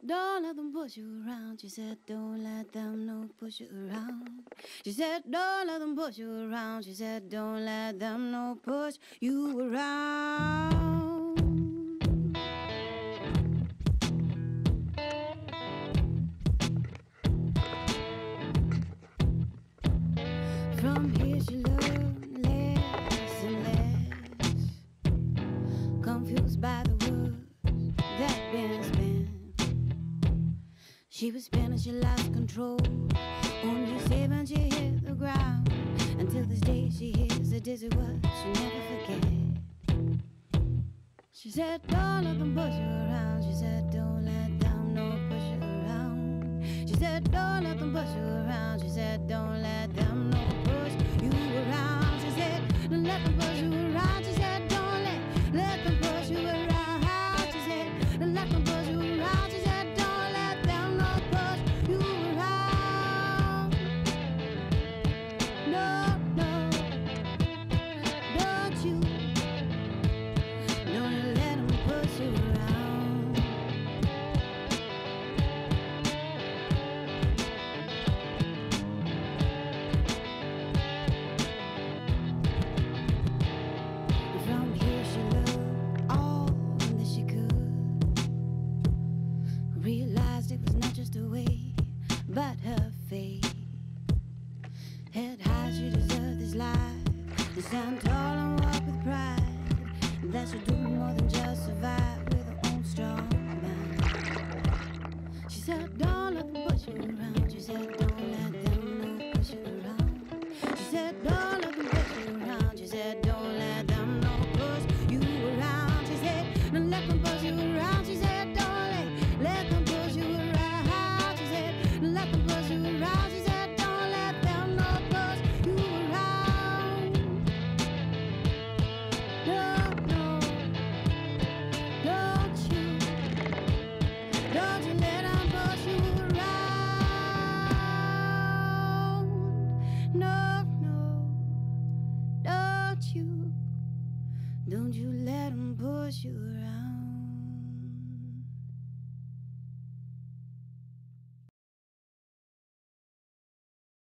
don't let them push you around. She said, don't let them no push you around. She said, don't let them push you around. She said, don't let them no push you around. From here she learned less and less, confused by the words that been spent. She was spinning, she lost control, only saving she hit the ground. Until this day she hears a dizzy word she'll never forget. She said, don't let them push you around. She said, don't let them no push you around. She said, don't let them push you around. She said, don't let them no push you around. She said, don't let them push you around. She said, don't let them push you around. She said, don't let them push you around. She said, don't let them no push you around. No, no, don't you, don't let them push you around. From here she looked all that she could, realized it was not just her way, but her fate. Head high, she deserved this life, to stand tall and walk with pride, that she'll do more than just survive with her own strong mind. She said, don't let them push you around. She said, don't let them no push you around. She said, don't let them push you around. She said, don't let them no push you around. She said, don't let them push you around. She said, don't let them push you around. She said, don't let them push you around. She said, don't let them no push you around. No, no, don't you let them push you around. No, no, don't you let them push you around.